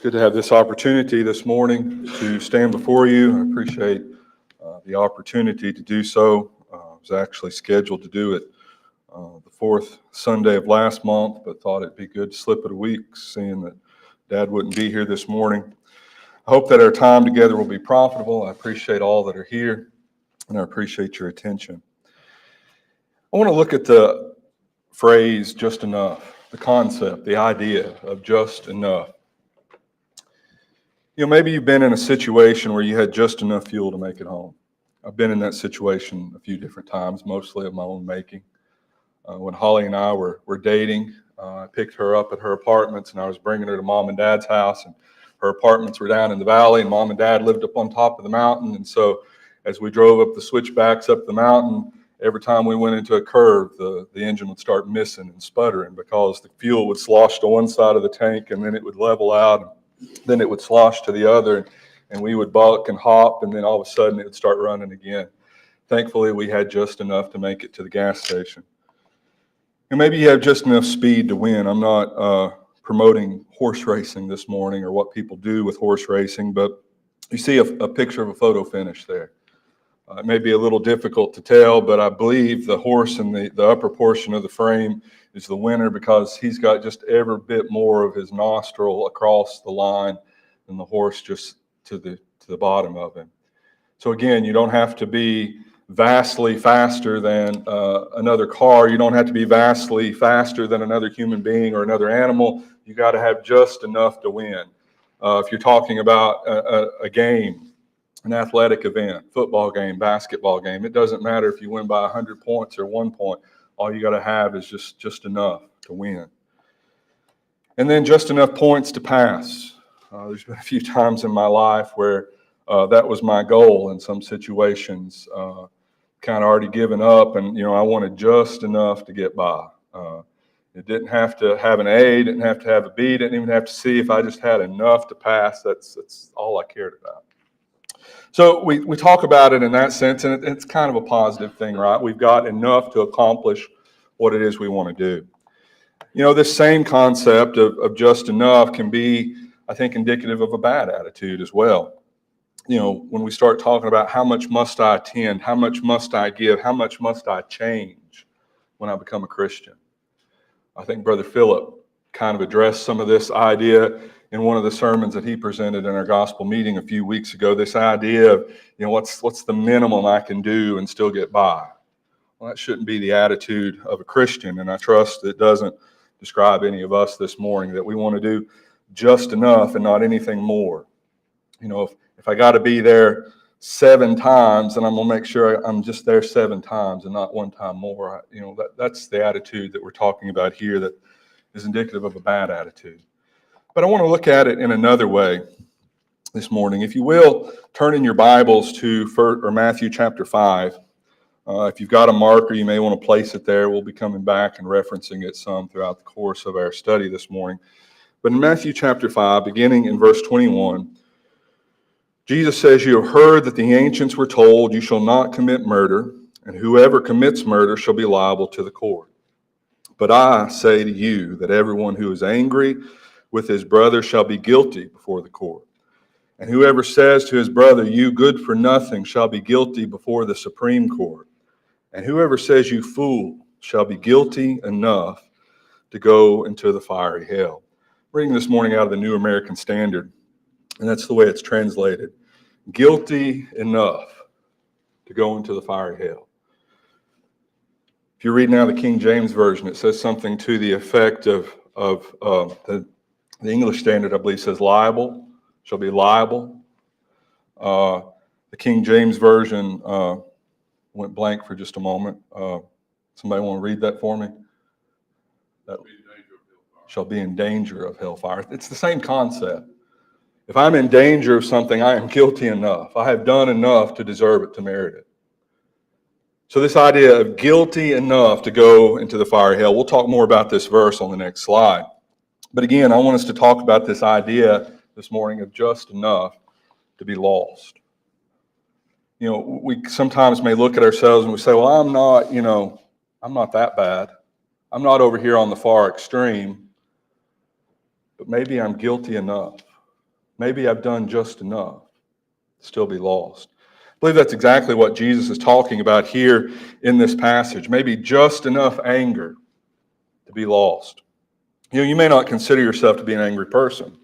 good to have this opportunity this morning to stand before you. I appreciate the opportunity to do so. I was actually scheduled to do it the fourth Sunday of last month, but thought it'd be good to slip it a week, seeing that Dad wouldn't be here this morning. I hope that our time together will be profitable. I appreciate all that are here, and I appreciate your attention. I want to look at the phrase just enough, the concept, the idea of just enough. You know, maybe you've been in a situation where you had just enough fuel to make it home. I've been in that situation a few different times, mostly of my own making. When Holly and I were dating, I picked her up at her apartments, and I was bringing her to Mom and Dad's house, and her apartments were down in the valley, and Mom and Dad lived up on top of the mountain. And so as we drove up the switchbacks up the mountain, every time we went into a curve, the engine would start missing and sputtering because the fuel would slosh to one side of the tank, and then it would level out. Then it would slosh to the other, and we would buck and hop, and then all of a sudden it would start running again. Thankfully, we had just enough to make it to the gas station. And maybe you have just enough speed to win. I'm not promoting horse racing this morning or what people do with horse racing, but you see a picture of a photo finish there. It may be a little difficult to tell, but I believe the horse in the upper portion of the frame is the winner because he's got just every bit more of his nostril across the line than the horse just to the bottom of him. So again, you don't have to be vastly faster than another car. You don't have to be vastly faster than another human being or another animal. You got to have just enough to win. If you're talking about a game, an athletic event, football game, basketball game, it doesn't matter if you win by 100 points or 1 point. All you got to have is just enough to win. And then just enough points to pass. There's been a few times in my life where that was my goal in some situations. Kind of already given up, and I wanted just enough to get by. It didn't have to have an A, didn't have to have a B, didn't even have to C. If I just had enough to pass, that's all I cared about. So we talk about it in that sense, and it's kind of a positive thing, right? We've got enough to accomplish what it is we want to do. This same concept of just enough can be, I think, indicative of a bad attitude as well. When we start talking about how much must I attend, how much must I give, how much must I change when I become a Christian? I think Brother Philip kind of addressed some of this idea in one of the sermons that he presented in our gospel meeting a few weeks ago, this idea of, what's the minimum I can do and still get by? Well, that shouldn't be the attitude of a Christian, and I trust it doesn't describe any of us this morning, that we want to do just enough and not anything more. If I got to be there 7 times, then I'm going to make sure I'm just there 7 times and not 1 time more. That's the attitude that we're talking about here that is indicative of a bad attitude. But I want to look at it in another way this morning. If you will, turn in your Bibles to Matthew chapter 5. If you've got a marker, you may want to place it there. We'll be coming back and referencing it some throughout the course of our study this morning. But in Matthew chapter 5, beginning in verse 21, Jesus says, "You have heard that the ancients were told, 'You shall not commit murder, and whoever commits murder shall be liable to the court.' But I say to you that everyone who is angry with his brother shall be guilty before the court. And whoever says to his brother, 'You good for nothing,' shall be guilty before the Supreme Court. And whoever says, 'You fool,' shall be guilty enough to go into the fiery hell." Reading this morning out of the New American Standard, and that's the way it's translated. Guilty enough to go into the fiery hell. If you read now the King James Version, it says something to the effect of the English Standard, I believe, says liable, shall be liable. The King James Version went blank for just a moment. Somebody want to read that for me? That shall be in danger of hellfire. It's the same concept. If I'm in danger of something, I am guilty enough. I have done enough to deserve it, to merit it. So this idea of guilty enough to go into the fiery hell, we'll talk more about this verse on the next slide. But again, I want us to talk about this idea this morning of just enough to be lost. We sometimes may look at ourselves and we say, well, I'm not that bad. I'm not over here on the far extreme, but maybe I'm guilty enough. Maybe I've done just enough to still be lost. I believe that's exactly what Jesus is talking about here in this passage. Maybe just enough anger to be lost. You may not consider yourself to be an angry person.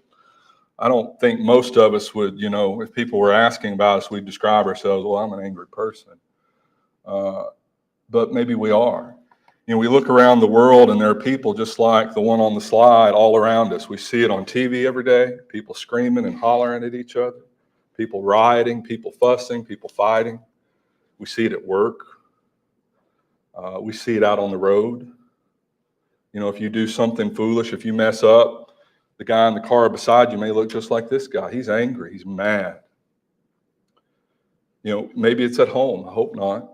I don't think most of us would, if people were asking about us, we'd describe ourselves, well, I'm an angry person. But maybe we are. We look around the world and there are people just like the one on the slide all around us. We see it on TV every day, people screaming and hollering at each other, people rioting, people fussing, people fighting. We see it at work. We see it out on the road. If you do something foolish, if you mess up, the guy in the car beside you may look just like this guy. He's angry. He's mad. Maybe it's at home. I hope not.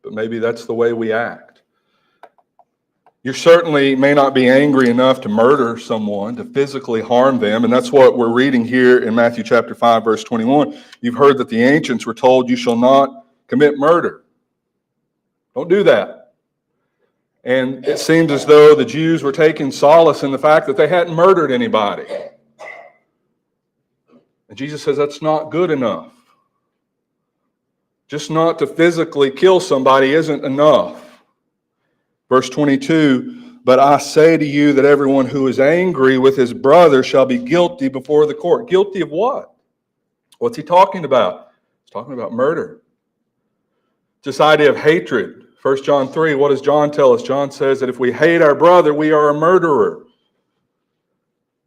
But maybe that's the way we act. You certainly may not be angry enough to murder someone, to physically harm them. And that's what we're reading here in Matthew chapter 5, verse 21. You've heard that the ancients were told, you shall not commit murder. Don't do that. And it seems as though the Jews were taking solace in the fact that they hadn't murdered anybody. And Jesus says that's not good enough. Just not to physically kill somebody isn't enough. Verse 22, but I say to you that everyone who is angry with his brother shall be guilty before the court. Guilty of what? What's he talking about? He's talking about murder. This idea of hatred. 1 John 3, what does John tell us? John says that if we hate our brother, we are a murderer.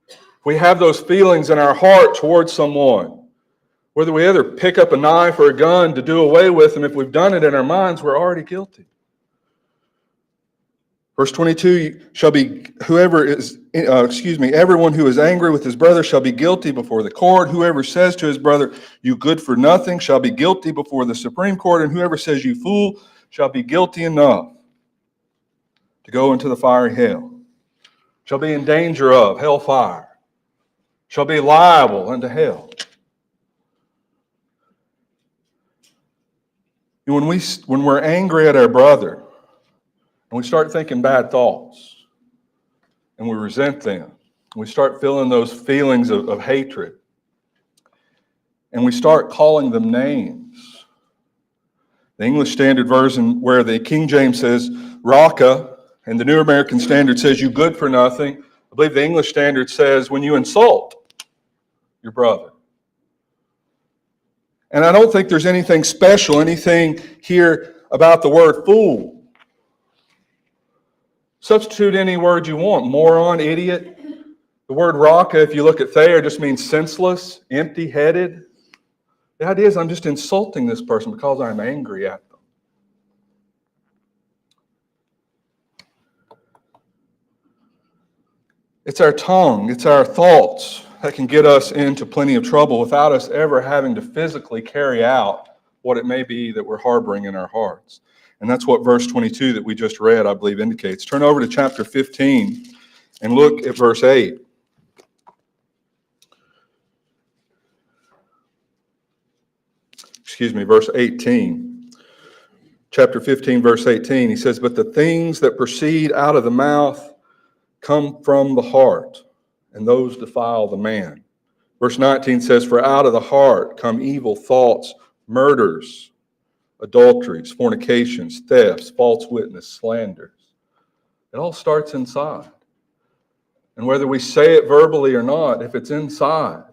If we have those feelings in our heart towards someone, whether we either pick up a knife or a gun to do away with them, if we've done it in our minds, we're already guilty. Verse 22, everyone who is angry with his brother shall be guilty before the court. Whoever says to his brother, you good for nothing, shall be guilty before the Supreme Court. And whoever says, you fool, shall be guilty enough to go into the fiery hell, shall be in danger of hellfire, shall be liable unto hell. When we're angry at our brother, and we start thinking bad thoughts, and we resent them, and we start feeling those feelings of hatred, and we start calling them names. The English Standard Version, where the King James says, Raka, and the New American Standard says, you good for nothing. I believe the English Standard says, when you insult your brother. And I don't think there's anything special, anything here about the word fool. Substitute any word you want. Moron, idiot. The word raka, if you look at Thayer, just means senseless, empty-headed. The idea is I'm just insulting this person because I'm angry at them. It's our tongue, it's our thoughts that can get us into plenty of trouble without us ever having to physically carry out what it may be that we're harboring in our hearts. And that's what verse 22 that we just read, I believe, indicates. Turn over to chapter 15 and look at verse 8. Verse 18. Chapter 15, verse 18, he says, but the things that proceed out of the mouth come from the heart, and those defile the man. Verse 19 says, for out of the heart come evil thoughts, murders, adulteries, fornications, thefts, false witness, slanders. It all starts inside. And whether we say it verbally or not, if it's inside,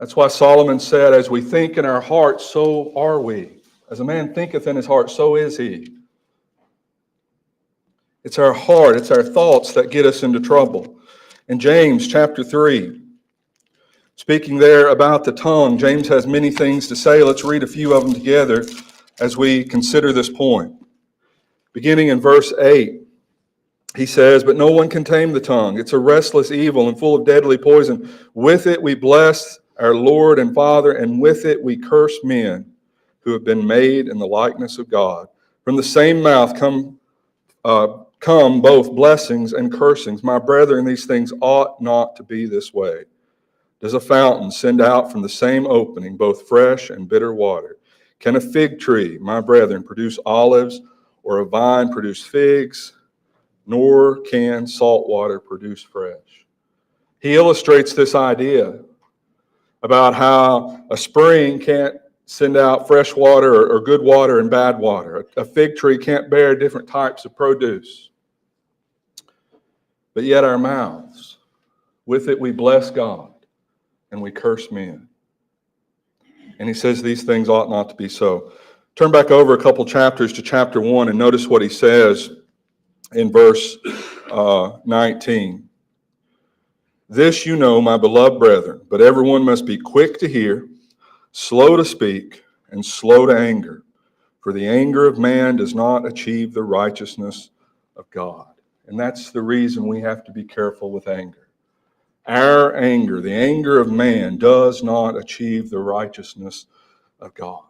that's why Solomon said, as we think in our heart, so are we. As a man thinketh in his heart, so is he. It's our heart, it's our thoughts that get us into trouble. In James chapter 3, speaking there about the tongue, James has many things to say. Let's read a few of them together as we consider this point. Beginning in verse 8, he says, but no one can tame the tongue. It's a restless evil and full of deadly poison. With it we bless our Lord and Father, and with it we curse men who have been made in the likeness of God. From the same mouth come both blessings and cursings. My brethren, these things ought not to be this way. Does a fountain send out from the same opening both fresh and bitter water? Can a fig tree, my brethren, produce olives, or a vine produce figs? Nor can salt water produce fresh. He illustrates this idea about how a spring can't send out fresh water or good water and bad water. A fig tree can't bear different types of produce. But yet our mouths, with it we bless God and we curse men. And he says these things ought not to be so. Turn back over a couple chapters to chapter 1 and notice what he says in verse 19. This you know, my beloved brethren, but everyone must be quick to hear, slow to speak, and slow to anger. For the anger of man does not achieve the righteousness of God. And that's the reason we have to be careful with anger. Our anger, the anger of man, does not achieve the righteousness of God.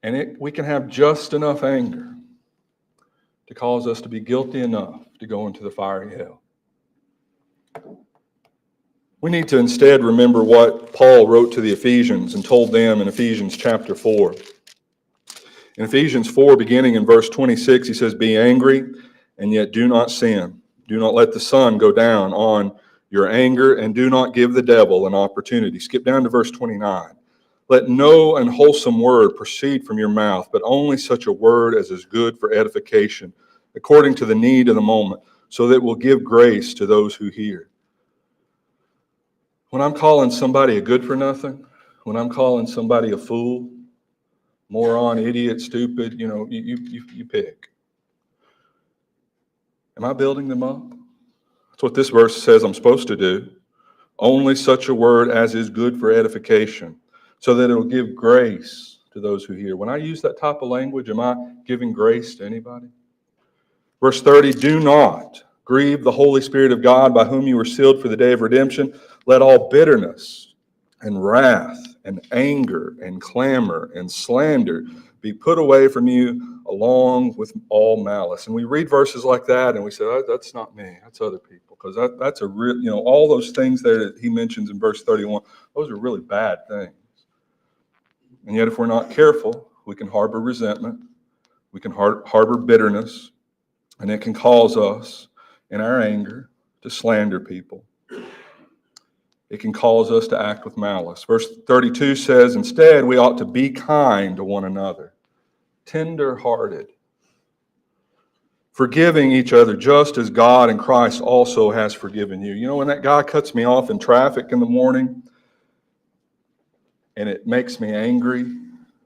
And we can have just enough anger to cause us to be guilty enough to go into the fiery hell. We need to instead remember what Paul wrote to the Ephesians and told them in Ephesians chapter 4. In Ephesians 4, beginning in verse 26, he says, Be angry, and yet do not sin. Do not let the sun go down on your anger, and do not give the devil an opportunity. Skip down to verse 29. Let no unwholesome word proceed from your mouth, but only such a word as is good for edification, according to the need of the moment, so that it will give grace to those who hear. When I'm calling somebody a good-for-nothing, when I'm calling somebody a fool, moron, idiot, stupid, you pick. Am I building them up? That's what this verse says I'm supposed to do. Only such a word as is good for edification, so that it will give grace to those who hear. When I use that type of language, am I giving grace to anybody? Verse 30, do not grieve the Holy Spirit of God, by whom you were sealed for the day of redemption. Let all bitterness and wrath and anger and clamor and slander be put away from you, along with all malice. And we read verses like that and we say, that's not me, that's other people. Because that's a real, all those things there that he mentions in verse 31, those are really bad things. And yet if we're not careful, we can harbor resentment, we can harbor bitterness, and it can cause us, in our anger, to slander people. It can cause us to act with malice. Verse 32 says, instead, we ought to be kind to one another, tender-hearted, forgiving each other just as God in Christ also has forgiven you. When that guy cuts me off in traffic in the morning, and it makes me angry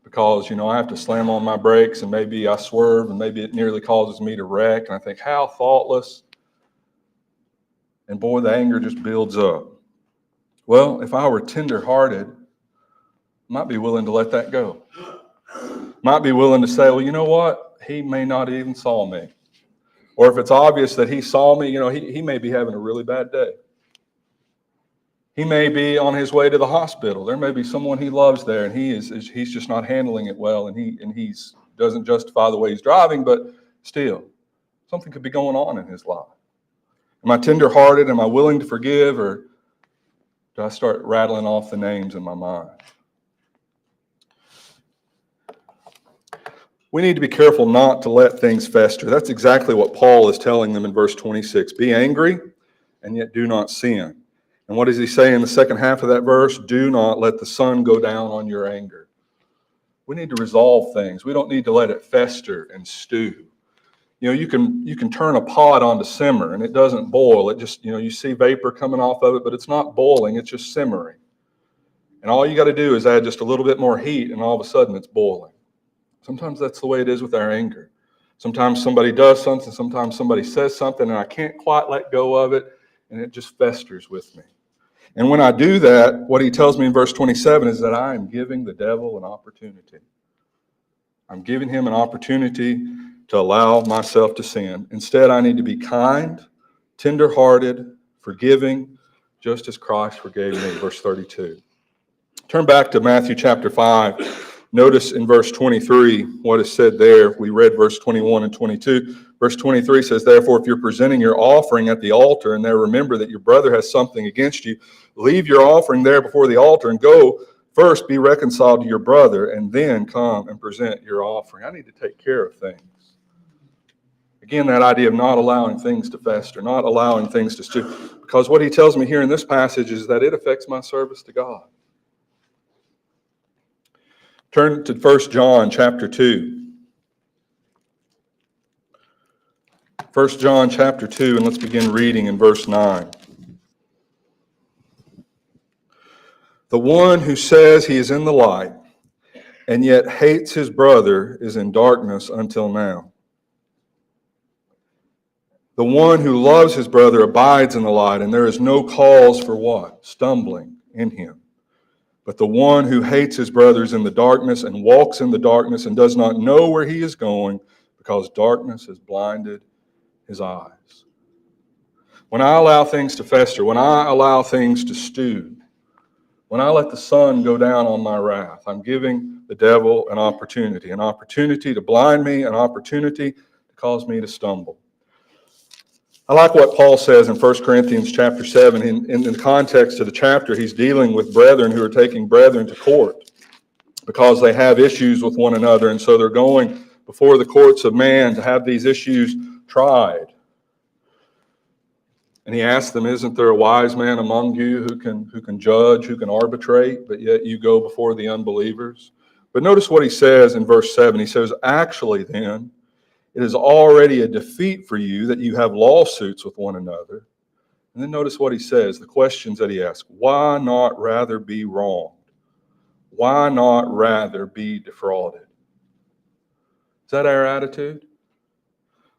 because, I have to slam on my brakes and maybe I swerve and maybe it nearly causes me to wreck. And I think, how thoughtless. And boy, the anger just builds up. Well, if I were tender-hearted, I might be willing to let that go. Might be willing to say, well, you know what? He may not even saw me. Or if it's obvious that he saw me, he may be having a really bad day. He may be on his way to the hospital. There may be someone he loves there, and he's just not handling it well, and he doesn't justify the way he's driving, but still, something could be going on in his life. Am I tender-hearted? Am I willing to forgive, or do I start rattling off the names in my mind? We need to be careful not to let things fester. That's exactly what Paul is telling them in verse 26. Be angry, and yet do not sin. And what does he say in the second half of that verse? Do not let the sun go down on your anger. We need to resolve things. We don't need to let it fester and stew. You can turn a pot on to simmer and it doesn't boil. It just, you see vapor coming off of it, but it's not boiling, it's just simmering. And all you got to do is add just a little bit more heat and all of a sudden it's boiling. Sometimes that's the way it is with our anger. Sometimes somebody does something, sometimes somebody says something and I can't quite let go of it and it just festers with me. And when I do that, what he tells me in verse 27 is that I am giving the devil an opportunity. I'm giving him an opportunity to allow myself to sin. Instead, I need to be kind, tender-hearted, forgiving, just as Christ forgave me, verse 32. Turn back to Matthew chapter 5. Notice in verse 23 what is said there. We read verse 21 and 22. Verse 23 says, therefore, if you're presenting your offering at the altar and there remember that your brother has something against you, leave your offering there before the altar and go first be reconciled to your brother and then come and present your offering. I need to take care of things. Again, that idea of not allowing things to fester, not allowing things to stew. Because what he tells me here in this passage is that it affects my service to God. Turn to 1 John chapter 2. 1 John chapter 2, and let's begin reading in verse 9. The one who says he is in the light and yet hates his brother is in darkness until now. The one who loves his brother abides in the light, and there is no cause for what? Stumbling in him. But the one who hates his brother is in the darkness and walks in the darkness and does not know where he is going because darkness has blinded his eyes. When I allow things to fester, when I allow things to stew, when I let the sun go down on my wrath, I'm giving the devil an opportunity to blind me, an opportunity to cause me to stumble. I like what Paul says in 1 Corinthians chapter 7. In the context of the chapter, he's dealing with brethren who are taking brethren to court because they have issues with one another, and so they're going before the courts of man to have these issues tried. And he asks them, isn't there a wise man among you who can judge, who can arbitrate, but yet you go before the unbelievers? But notice what he says in verse 7. He says, actually then, it is already a defeat for you that you have lawsuits with one another. And then notice what he says, the questions that he asks. Why not rather be wronged? Why not rather be defrauded? Is that our attitude?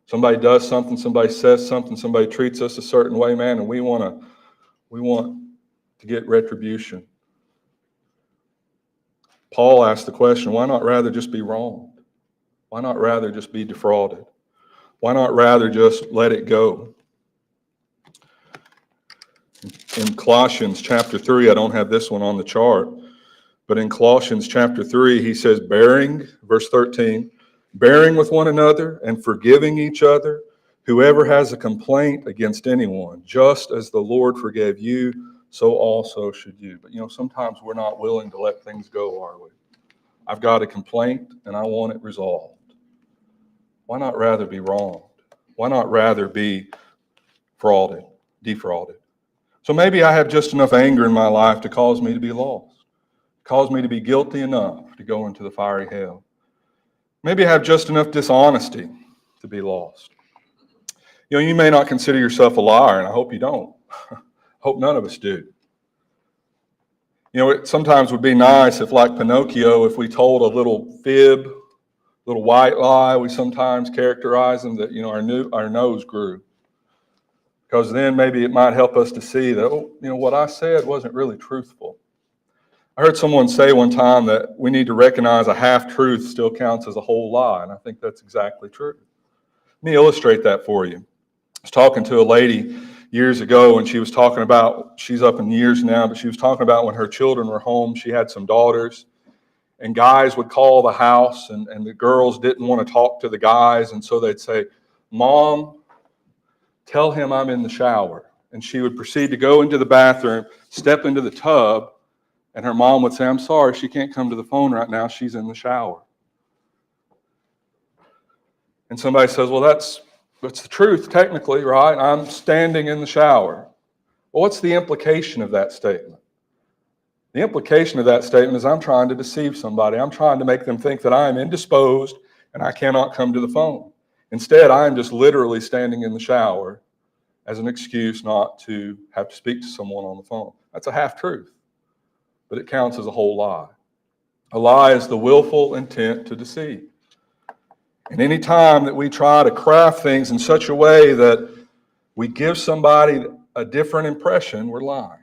Somebody does something, somebody says something, somebody treats us a certain way, man, and we want to get retribution. Paul asked the question, why not rather just be wronged? Why not rather just be defrauded? Why not rather just let it go? In Colossians chapter 3, I don't have this one on the chart, but in Colossians chapter 3, he says, bearing, verse 13, bearing with one another and forgiving each other, whoever has a complaint against anyone, just as the Lord forgave you, so also should you. But sometimes we're not willing to let things go, are we? I've got a complaint and I want it resolved. Why not rather be wronged? Why not rather be defrauded? So maybe I have just enough anger in my life to cause me to be lost, cause me to be guilty enough to go into the fiery hell. Maybe I have just enough dishonesty to be lost. You may not consider yourself a liar, and I hope you don't. I hope none of us do. It sometimes would be nice if, like Pinocchio, if we told a little fib, little white lie, we sometimes characterize them that, our nose grew. Because then maybe it might help us to see that, what I said wasn't really truthful. I heard someone say one time that we need to recognize a half-truth still counts as a whole lie, and I think that's exactly true. Let me illustrate that for you. I was talking to a lady years ago, and she was talking about, she's up in years now, but she was talking about when her children were home, she had some daughters, and guys would call the house, and the girls didn't want to talk to the guys, and so they'd say, Mom, tell him I'm in the shower. And she would proceed to go into the bathroom, step into the tub, and her mom would say, I'm sorry, she can't come to the phone right now, she's in the shower. And somebody says, well, that's the truth technically, right? I'm standing in the shower. Well, what's the implication of that statement? The implication of that statement is I'm trying to deceive somebody. I'm trying to make them think that I am indisposed and I cannot come to the phone. Instead, I am just literally standing in the shower as an excuse not to have to speak to someone on the phone. That's a half-truth, but it counts as a whole lie. A lie is the willful intent to deceive. And any time that we try to craft things in such a way that we give somebody a different impression, we're lying.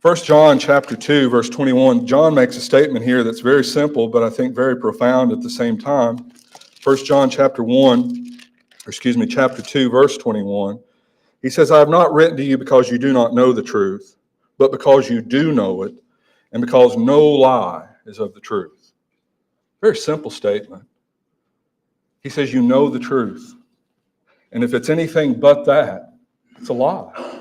1 John chapter 2, verse 21, John makes a statement here that's very simple, but I think very profound at the same time. 1 John chapter 2, verse 21, he says, I have not written to you because you do not know the truth, but because you do know it, and because no lie is of the truth. Very simple statement. He says, you know the truth. And if it's anything but that, it's a lie.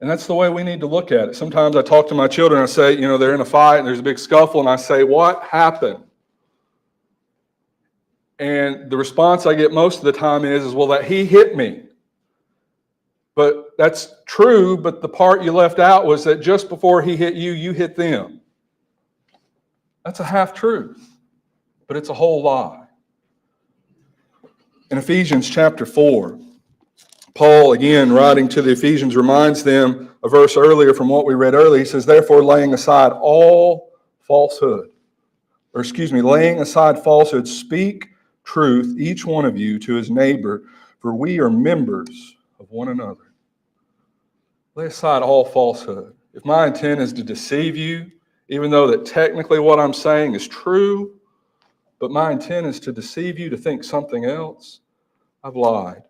And that's the way we need to look at it. Sometimes I talk to my children, I say, they're in a fight and there's a big scuffle, and I say, what happened? And the response I get most of the time is well, that he hit me. But that's true, but the part you left out was that just before he hit you, you hit them. That's a half-truth, but it's a whole lie. In Ephesians chapter 4, Paul, again, writing to the Ephesians, reminds them a verse earlier from what we read earlier. He says, therefore, laying aside falsehood, speak truth, each one of you, to his neighbor, for we are members of one another. Lay aside all falsehood. If my intent is to deceive you, even though that technically what I'm saying is true, but my intent is to deceive you to think something else, I've lied.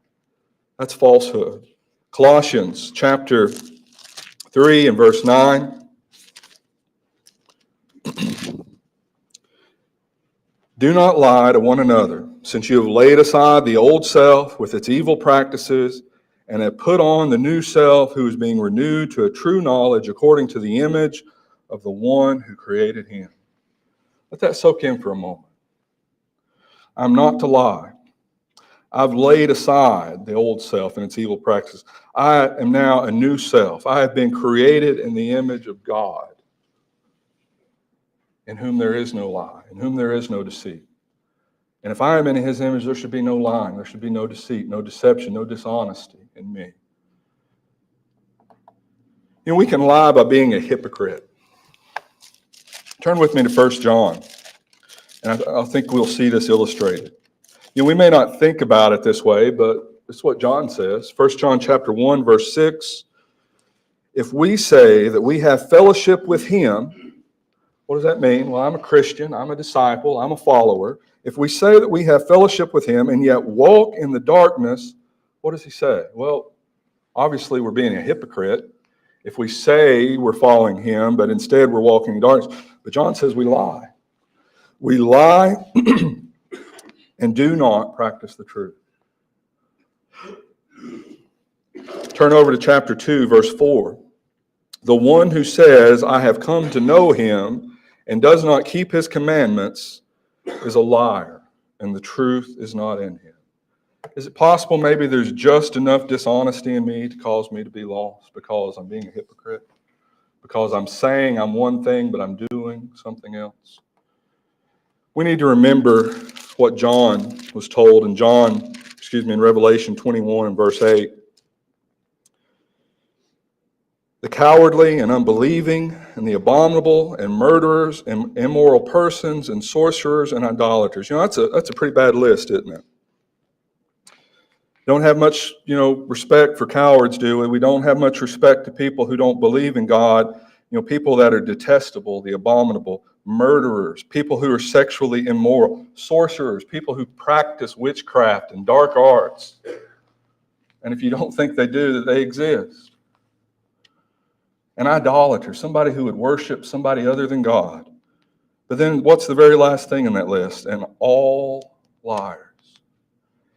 That's falsehood. Colossians chapter 3 and verse 9. Do not lie to one another, since you have laid aside the old self with its evil practices and have put on the new self, who is being renewed to a true knowledge according to the image of the one who created him. Let that soak in for a moment. I'm not to lie. I've laid aside the old self and its evil practices. I am now a new self. I have been created in the image of God, in whom there is no lie, in whom there is no deceit. And if I am in his image, there should be no lying, there should be no deceit, no deception, no dishonesty in me. You know, we can lie by being a hypocrite. Turn with me to 1 John, and I think we'll see this illustrated. You know, we may not think about it this way, but it's what John says. 1 John chapter 1, verse 6. If we say that we have fellowship with him, what does that mean? Well, I'm a Christian, I'm a disciple, I'm a follower. If we say that we have fellowship with him and yet walk in the darkness, what does he say? Well, obviously we're being a hypocrite if we say we're following him, but instead we're walking in darkness. But John says we lie. We lie and do not practice the truth. Turn over to chapter 2, verse 4. The one who says, I have come to know him, and does not keep his commandments is a liar, and the truth is not in him. Is it possible maybe there's just enough dishonesty in me to cause me to be lost because I'm being a hypocrite? Because I'm saying I'm one thing, but I'm doing something else? We need to remember what John was told in Revelation 21 and verse 8. The cowardly and unbelieving and the abominable and murderers and immoral persons and sorcerers and idolaters. You know, that's a pretty bad list, isn't it? Don't have much, respect for cowards, do we? We don't have much respect to people who don't believe in God. People that are detestable, the abominable, murderers, people who are sexually immoral, sorcerers, people who practice witchcraft and dark arts. And if you don't think they do, that they exist. An idolater, somebody who would worship somebody other than God. But then what's the very last thing in that list? And all liars.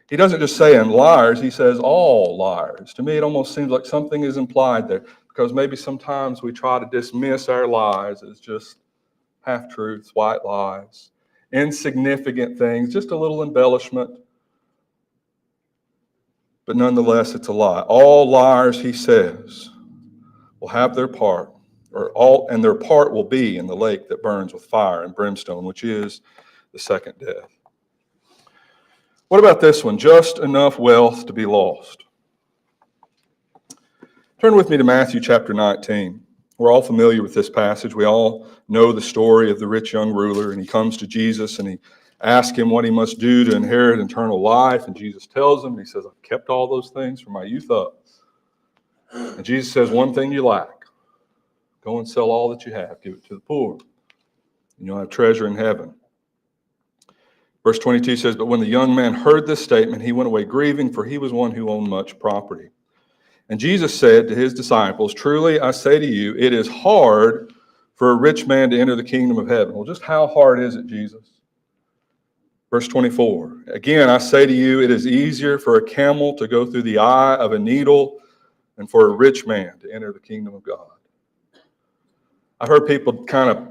He doesn't just say and liars, he says all liars. To me, it almost seems like something is implied there, because maybe sometimes we try to dismiss our lies as just half-truths, white lies, insignificant things, just a little embellishment. But nonetheless, it's a lie. All liars, he says, will have their part, and their part will be in the lake that burns with fire and brimstone, which is the second death. What about this one? Just enough wealth to be lost. Turn with me to Matthew chapter 19. We're all familiar with this passage. We all know the story of the rich young ruler, and he comes to Jesus and he asks him what he must do to inherit eternal life. And Jesus tells him, he says, I've kept all those things from my youth up. And Jesus says, one thing you lack. Go and sell all that you have, give it to the poor, and you'll have treasure in heaven. Verse 22 says, but when the young man heard this statement, he went away grieving, for he was one who owned much property. And Jesus said to his disciples, truly I say to you, it is hard for a rich man to enter the kingdom of heaven. Well, just how hard is it, Jesus? Verse 24, again, I say to you, it is easier for a camel to go through the eye of a needle than for a rich man to enter the kingdom of God. I've heard people kind of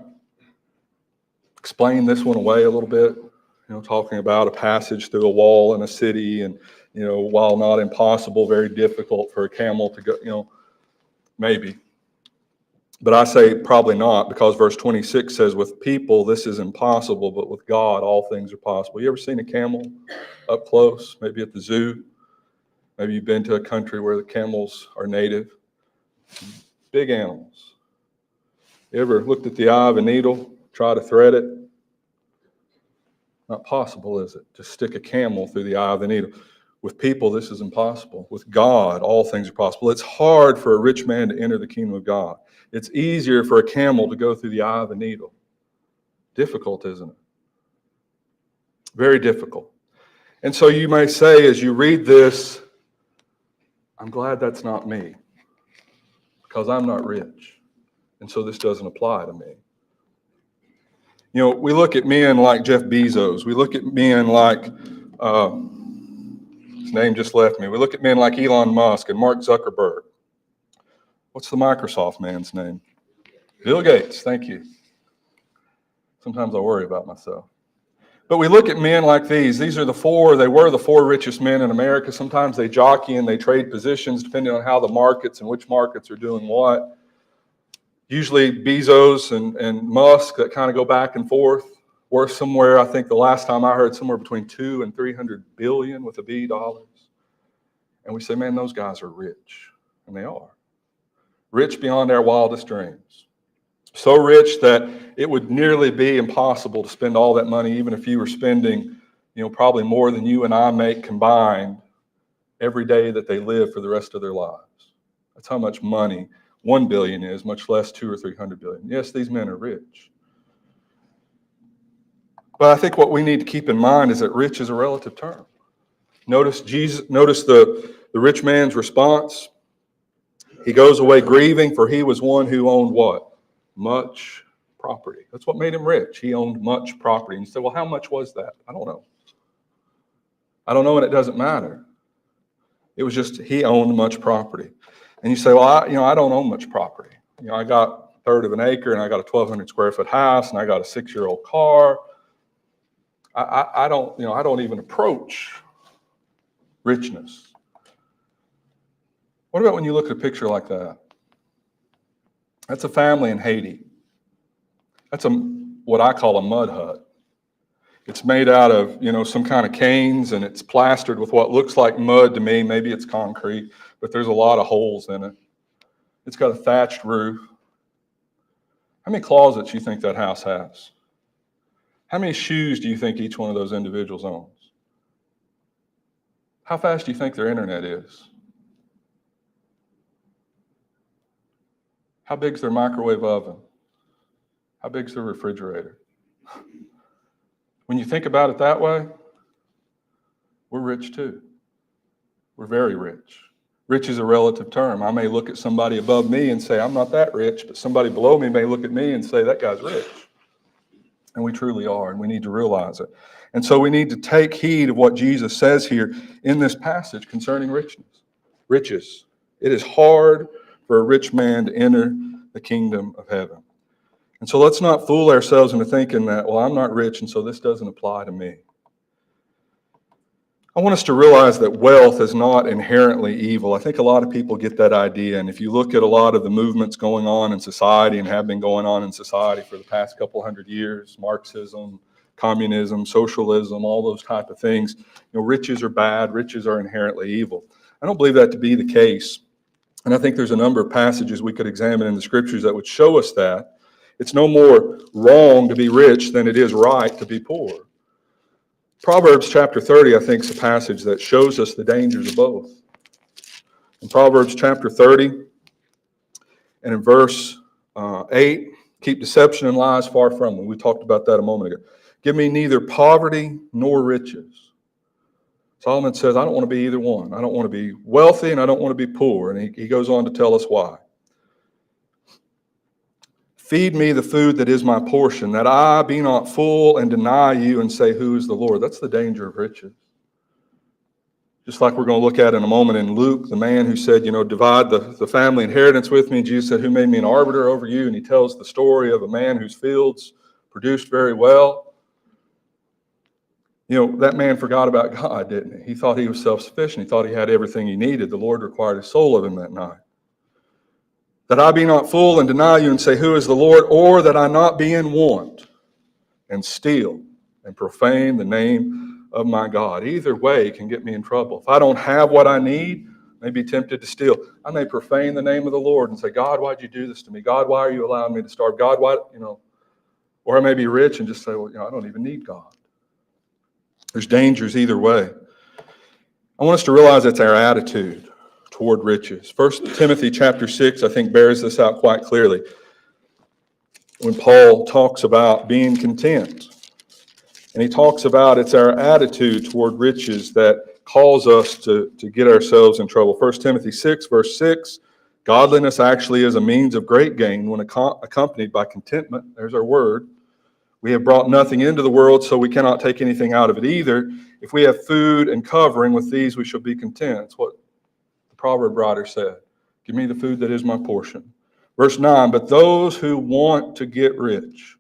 explain this one away a little bit talking about a passage through a wall in a city, and, while not impossible, very difficult for a camel to go, maybe. But I say probably not, because verse 26 says, with people this is impossible, but with God all things are possible. You ever seen a camel up close, maybe at the zoo? Maybe you've been to a country where the camels are native. Big animals. You ever looked at the eye of a needle, try to thread it? Not possible, is it? To stick a camel through the eye of the needle. With people, this is impossible. With God, all things are possible. It's hard for a rich man to enter the kingdom of God. It's easier for a camel to go through the eye of a needle. Difficult, isn't it? Very difficult. And so you may say, as you read this, I'm glad that's not me, because I'm not rich. And so this doesn't apply to me. We look at men like Jeff Bezos. We look at men like, his name just left me. We look at men like Elon Musk and Mark Zuckerberg. What's the Microsoft man's name? Bill Gates, thank you. Sometimes I worry about myself. But we look at men like these. They were the four richest men in America. Sometimes they jockey and they trade positions depending on how the markets and which markets are doing what. Usually Bezos and Musk that kind of go back and forth, worth somewhere, I think the last time I heard, somewhere between 2 and 300 billion with a B dollars. And we say, man, those guys are rich. And they are. Rich beyond our wildest dreams. So rich that it would nearly be impossible to spend all that money, even if you were spending, probably more than you and I make combined every day that they live for the rest of their lives. That's how much money 1 billion is, much less 200 or 300 billion. Yes, these men are rich. But I think what we need to keep in mind is that rich is a relative term. Notice the rich man's response. He goes away grieving, for he was one who owned what? Much property. That's what made him rich. He owned much property. And you say, well, how much was that? I don't know. And it doesn't matter. It was just he owned much property. And you say, well, I don't own much property. I got a third of an acre, and I got a 1,200 square foot house, and I got a 6-year-old car. I don't even approach richness. What about when you look at a picture like that? That's a family in Haiti. That's what I call a mud hut. It's made out of, some kind of canes, and it's plastered with what looks like mud to me. Maybe it's concrete, but there's a lot of holes in it. It's got a thatched roof. How many closets do you think that house has? How many shoes do you think each one of those individuals owns? How fast do you think their internet is? How big's their microwave oven? How big's their refrigerator? When you think about it that way, we're rich too. We're very rich. Rich is a relative term. I may look at somebody above me and say, I'm not that rich, but somebody below me may look at me and say, that guy's rich. And we truly are, and we need to realize it. And so we need to take heed of what Jesus says here in this passage concerning riches. It is hard for a rich man to enter the kingdom of heaven. And so let's not fool ourselves into thinking that, well, I'm not rich, and so this doesn't apply to me. I want us to realize that wealth is not inherently evil. I think a lot of people get that idea. And if you look at a lot of the movements going on in society and have been going on in society for the past couple hundred years, Marxism, communism, socialism, all those type of things, riches are bad, riches are inherently evil. I don't believe that to be the case. And I think there's a number of passages we could examine in the scriptures that would show us that. It's no more wrong to be rich than it is right to be poor. Proverbs chapter 30, I think, is a passage that shows us the dangers of both. In Proverbs chapter 30, and in verse 8, keep deception and lies far from me. We talked about that a moment ago. Give me neither poverty nor riches. Solomon says, I don't want to be either one. I don't want to be wealthy and I don't want to be poor. And he goes on to tell us why. Feed me the food that is my portion, that I be not full and deny you and say, who is the Lord? That's the danger of riches. Just like we're going to look at in a moment in Luke, the man who said, divide the family inheritance with me. And Jesus said, who made me an arbiter over you? And he tells the story of a man whose fields produced very well. That man forgot about God, didn't he? He thought he was self-sufficient. He thought he had everything he needed. The Lord required his soul of him that night. That I be not full and deny you and say, who is the Lord? Or that I not be in want and steal and profane the name of my God. Either way can get me in trouble. If I don't have what I need, I may be tempted to steal. I may profane the name of the Lord and say, God, why'd you do this to me? God, why are you allowing me to starve? God, why, Or I may be rich and just say, well, I don't even need God. There's dangers either way. I want us to realize it's our attitude toward riches. 1 Timothy chapter 6, I think, bears this out quite clearly. When Paul talks about being content, and he talks about it's our attitude toward riches that calls us to get ourselves in trouble. 1 Timothy 6, verse 6, godliness actually is a means of great gain when accompanied by contentment. There's our word. We have brought nothing into the world, so we cannot take anything out of it either. If we have food and covering, with these we shall be content. That's what the proverb writer said. Give me the food that is my portion. Verse 9, but those who want to get rich.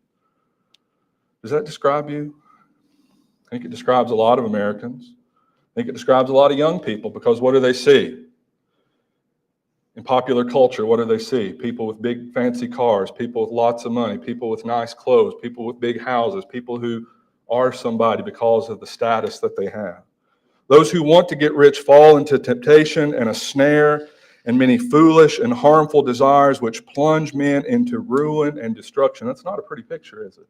Does that describe you? I think it describes a lot of Americans. I think it describes a lot of young people, because what do they see? In popular culture, what do they see? People with big fancy cars, people with lots of money, people with nice clothes, people with big houses, people who are somebody because of the status that they have. Those who want to get rich fall into temptation and a snare and many foolish and harmful desires which plunge men into ruin and destruction. That's not a pretty picture, is it?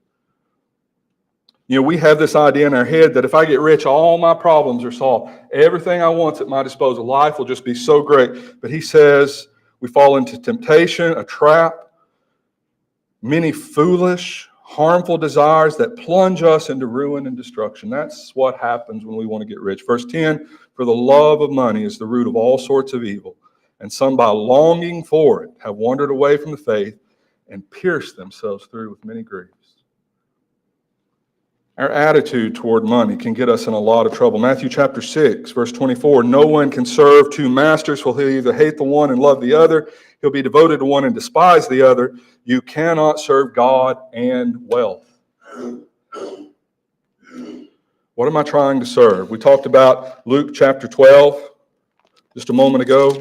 We have this idea in our head that if I get rich, all my problems are solved. Everything I want's at my disposal. Life will just be so great. But he says we fall into temptation, a trap, many foolish, harmful desires that plunge us into ruin and destruction. That's what happens when we want to get rich. Verse 10, for the love of money is the root of all sorts of evil, and some by longing for it have wandered away from the faith and pierced themselves through with many griefs. Our attitude toward money can get us in a lot of trouble. Matthew chapter 6, verse 24, no one can serve two masters, for he'll either hate the one and love the other, he'll be devoted to one and despise the other. You cannot serve God and wealth. What am I trying to serve? We talked about Luke chapter 12 just a moment ago.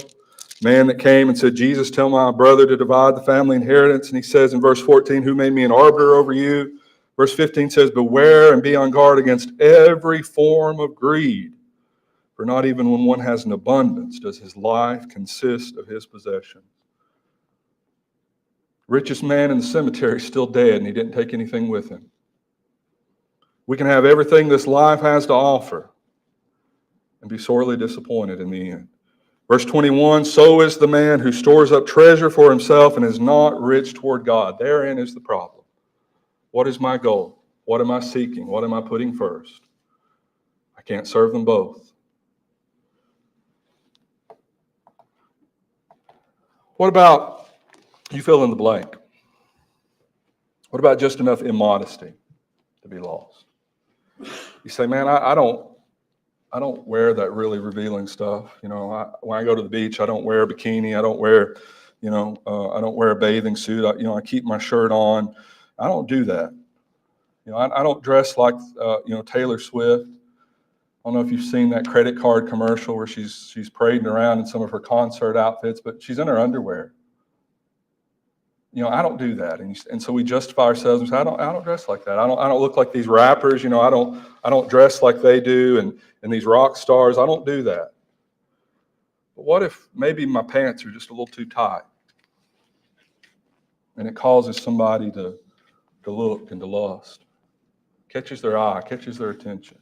Man that came and said, Jesus, tell my brother to divide the family inheritance. And he says in verse 14, who made me an arbiter over you? Verse 15 says, beware and be on guard against every form of greed. For not even when one has an abundance does his life consist of his possessions. Richest man in the cemetery is still dead, and he didn't take anything with him. We can have everything this life has to offer and be sorely disappointed in the end. Verse 21, so is the man who stores up treasure for himself and is not rich toward God. Therein is the problem. What is my goal? What am I seeking? What am I putting first? I can't serve them both. What about, you fill in the blank. What about just enough immodesty to be lost? You say, man, I don't wear that really revealing stuff. When I go to the beach, I don't wear a bikini. I don't wear, I don't wear a bathing suit. I keep my shirt on. I don't do that. I don't dress like, Taylor Swift. I don't know if you've seen that credit card commercial where she's parading around in some of her concert outfits, but she's in her underwear. I don't do that, and so we justify ourselves and say, I don't dress like that. I don't look like these rappers. I don't dress like they do, and these rock stars. I don't do that. But what if maybe my pants are just a little too tight, and it causes somebody to look and to lust, catches their eye, catches their attention?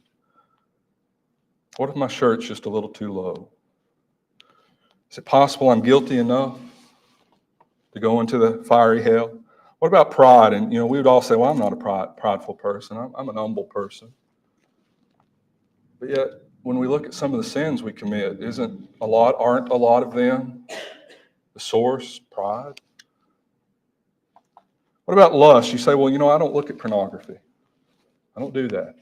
What if my shirt's just a little too low? Is it possible I'm guilty enough to go into the fiery hell? What about pride? And, we would all say, well, I'm not a prideful person. I'm an humble person. But yet, when we look at some of the sins we commit, aren't a lot of them the source, pride? What about lust? You say, well, I don't look at pornography. I don't do that.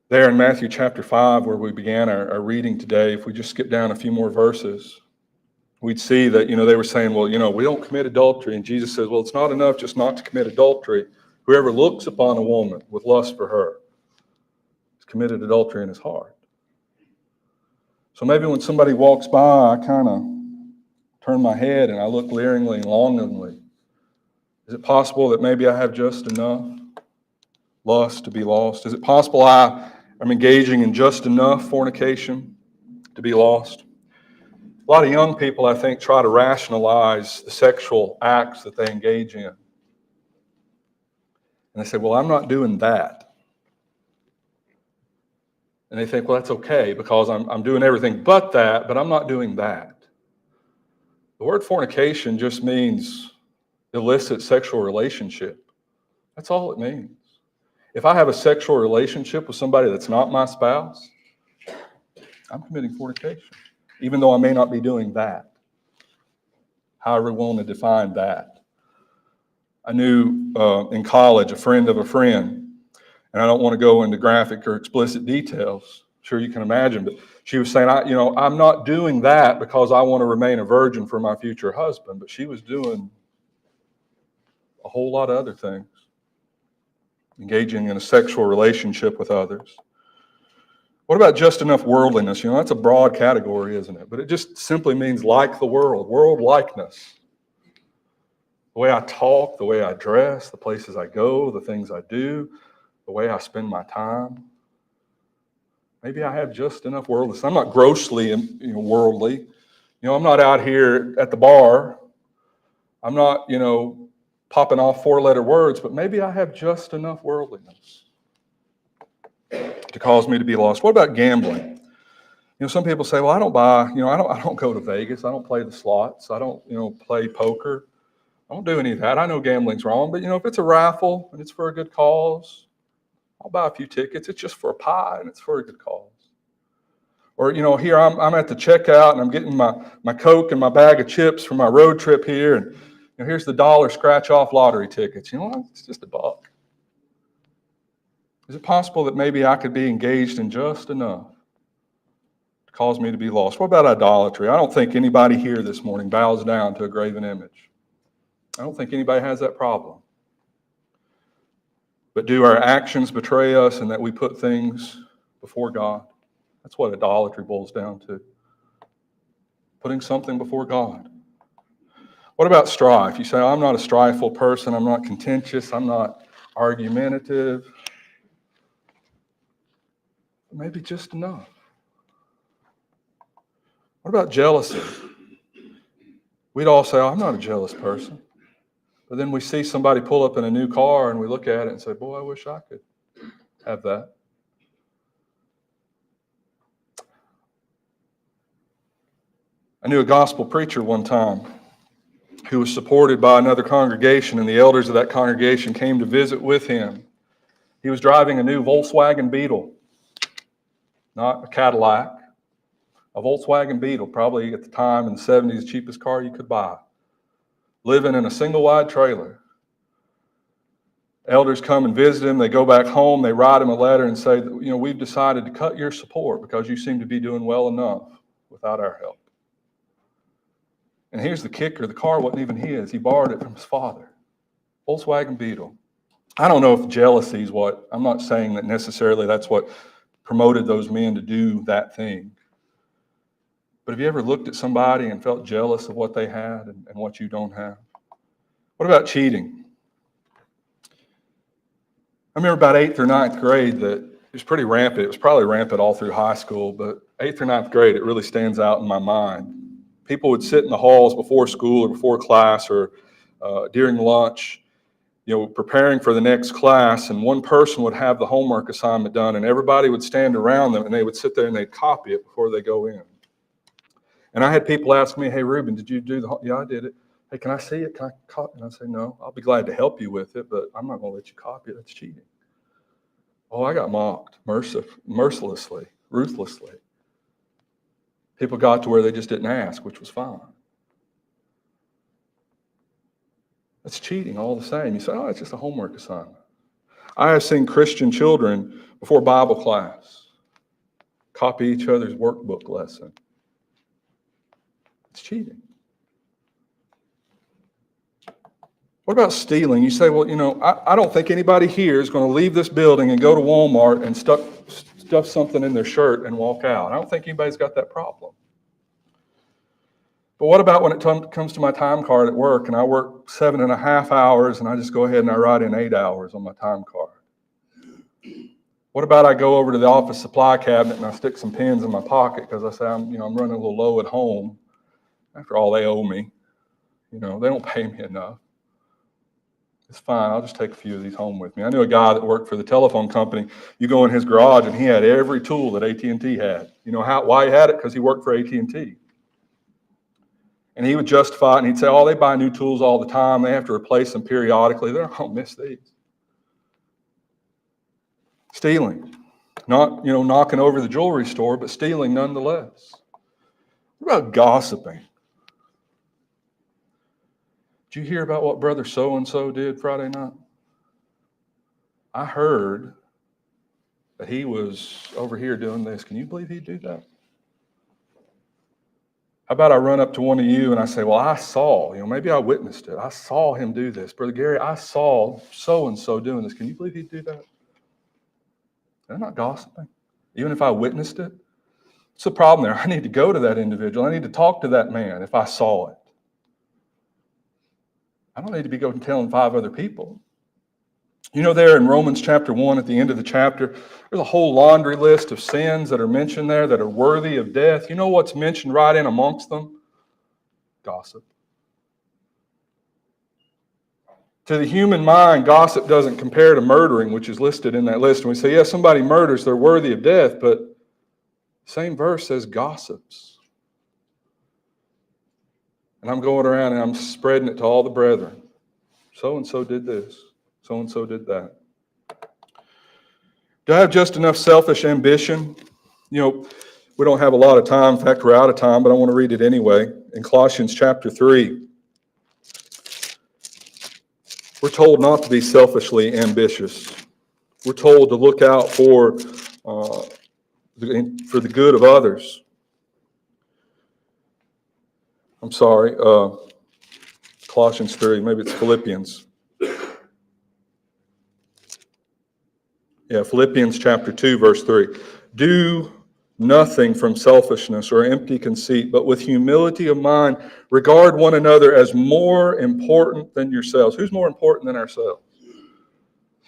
There in Matthew chapter 5, where we began our reading today, if we just skip down a few more verses, we'd see that, they were saying, well, we don't commit adultery. And Jesus says, well, it's not enough just not to commit adultery. Whoever looks upon a woman with lust for her committed adultery in his heart. So maybe when somebody walks by, I kind of turn my head and I look leeringly and longingly. Is it possible that maybe I have just enough lust to be lost? Is it possible I am engaging in just enough fornication to be lost? A lot of young people, I think, try to rationalize the sexual acts that they engage in. And they say, well, I'm not doing that. And they think, well, that's okay because I'm doing everything but that, but I'm not doing that. The word fornication just means illicit sexual relationship. That's all it means. If I have a sexual relationship with somebody that's not my spouse, I'm committing fornication, even though I may not be doing that. However we want to define that. I knew in college a friend of a friend, and I don't want to go into graphic or explicit details. I'm sure you can imagine, but she was saying, I'm not doing that because I want to remain a virgin for my future husband, but she was doing a whole lot of other things, engaging in a sexual relationship with others. What about just enough worldliness? That's a broad category, isn't it? But it just simply means like the world, world-likeness. The way I talk, the way I dress, the places I go, the things I do, the way I spend my time. Maybe I have just enough worldliness. I'm not grossly worldly. I'm not out here at the bar. I'm not, popping off four-letter words, but maybe I have just enough worldliness to cause me to be lost. What about gambling? Some people say, well, I don't buy, I don't go to Vegas. I don't play the slots. I don't, play poker. I don't do any of that. I know gambling's wrong, but, if it's a raffle and it's for a good cause, I'll buy a few tickets. It's just for a pie and it's for a good cause. Or, here I'm at the checkout and I'm getting my Coke and my bag of chips for my road trip here. And here's the $1 scratch-off lottery tickets. It's just $1. Is it possible that maybe I could be engaged in just enough to cause me to be lost? What about idolatry? I don't think anybody here this morning bows down to a graven image. I don't think anybody has that problem. But do our actions betray us in that we put things before God? That's what idolatry boils down to. Putting something before God. What about strife? You say, I'm not a strifeful person. I'm not contentious. I'm not argumentative. Maybe just enough. What about jealousy? We'd all say, I'm not a jealous person. But then we see somebody pull up in a new car and we look at it and say, boy, I wish I could have that. I knew a gospel preacher one time who was supported by another congregation, and the elders of that congregation came to visit with him. He was driving a new Volkswagen Beetle, not a Cadillac, a Volkswagen Beetle, probably at the time in the 70s, the cheapest car you could buy, living in a single-wide trailer. Elders come and visit him. They go back home. They write him a letter and say, we've decided to cut your support because you seem to be doing well enough without our help. And here's the kicker. The car wasn't even his. He borrowed it from his father. Volkswagen Beetle. I don't know if jealousy is what, I'm not saying that necessarily that's what promoted those men to do that thing. But have you ever looked at somebody and felt jealous of what they had and what you don't have? What about cheating? I remember about 8th or 9th grade that it was pretty rampant. It was probably rampant all through high school, but 8th or 9th grade, it really stands out in my mind. People would sit in the halls before school or before class or during lunch, preparing for the next class, and one person would have the homework assignment done, and everybody would stand around them, and they would sit there and they'd copy it before they go in. And I had people ask me, hey, Reuben, did you do the homework? Yeah, I did it. Hey, can I see it? Can I copy? And I say, no, I'll be glad to help you with it, but I'm not going to let you copy it. That's cheating. Oh, I got mocked mercilessly, ruthlessly. People got to where they just didn't ask, which was fine. That's cheating all the same. You say, oh, it's just a homework assignment. I have seen Christian children before Bible class copy each other's workbook lesson. It's cheating. What about stealing? You say, well, I don't think anybody here is going to leave this building and go to Walmart and stuff something in their shirt and walk out. I don't think anybody's got that problem. But what about when it comes to my time card at work and I work 7.5 hours and I just go ahead and I write in 8 hours on my time card? What about I go over to the office supply cabinet and I stick some pens in my pocket because I say I'm running a little low at home. After all, they owe me. They don't pay me enough. It's fine. I'll just take a few of these home with me. I knew a guy that worked for the telephone company. You go in his garage and he had every tool that AT&T had. You know why he had it? Because he worked for AT&T. And he would justify it and he'd say, oh, they buy new tools all the time. They have to replace them periodically. They're not going to miss these. Stealing. Not, knocking over the jewelry store, but stealing nonetheless. What about gossiping? Did you hear about what brother so-and-so did Friday night? I heard that he was over here doing this. Can you believe he'd do that? How about I run up to one of you and I say, well, I saw, maybe I witnessed it. I saw him do this. Brother Gary, I saw so-and-so doing this. Can you believe he'd do that? They're not gossiping. Even if I witnessed it. What's the problem there? I need to go to that individual. I need to talk to that man if I saw it. I don't need to be going telling 5 other people. There in Romans chapter 1 at the end of the chapter, there's a whole laundry list of sins that are mentioned there that are worthy of death. You know what's mentioned right in amongst them? Gossip. To the human mind, gossip doesn't compare to murdering, which is listed in that list. And we say, yeah, somebody murders, they're worthy of death, but the same verse says gossips. And I'm going around and I'm spreading it to all the brethren. So-and-so did this. So-and-so did that. Do I have just enough selfish ambition? We don't have a lot of time. In fact, we're out of time, but I want to read it anyway. In Colossians chapter 3, we're told not to be selfishly ambitious. We're told to look out for the good of others. I'm sorry, Colossians 3, maybe it's Philippians. Yeah, Philippians chapter 2, verse 3. Do nothing from selfishness or empty conceit, but with humility of mind, regard one another as more important than yourselves. Who's more important than ourselves?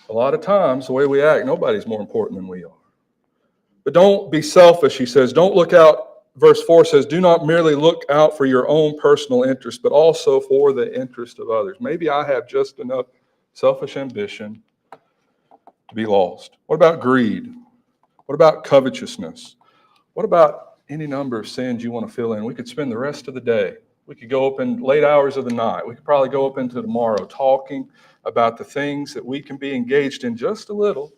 A lot of times, the way we act, nobody's more important than we are. But don't be selfish, he says. Don't look out. Verse 4 says, do not merely look out for your own personal interest, but also for the interest of others. Maybe I have just enough selfish ambition to be lost. What about greed? What about covetousness? What about any number of sins you want to fill in? We could spend the rest of the day. We could go up in late hours of the night. We could probably go up into tomorrow talking about the things that we can be engaged in just a little,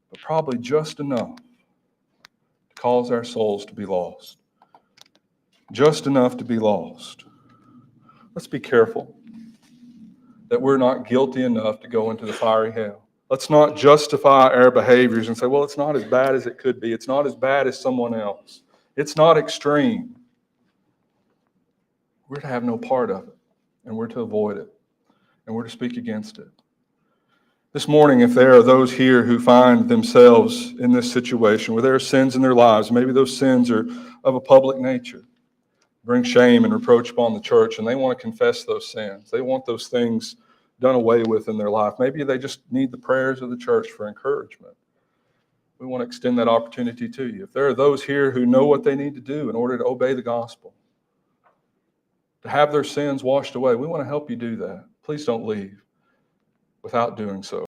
but probably just enough to cause our souls to be lost. Just enough to be lost. Let's be careful that we're not guilty enough to go into the fiery hell. Let's not justify our behaviors and say, well, it's not as bad as it could be. It's not as bad as someone else. It's not extreme. We're to have no part of it, and we're to avoid it, and we're to speak against it. This morning, if there are those here who find themselves in this situation where there are sins in their lives, maybe those sins are of a public nature, bring shame and reproach upon the church, and they want to confess those sins. They want those things done away with in their life. Maybe they just need the prayers of the church for encouragement. We want to extend that opportunity to you. If there are those here who know what they need to do in order to obey the gospel, to have their sins washed away, we want to help you do that. Please don't leave without doing so.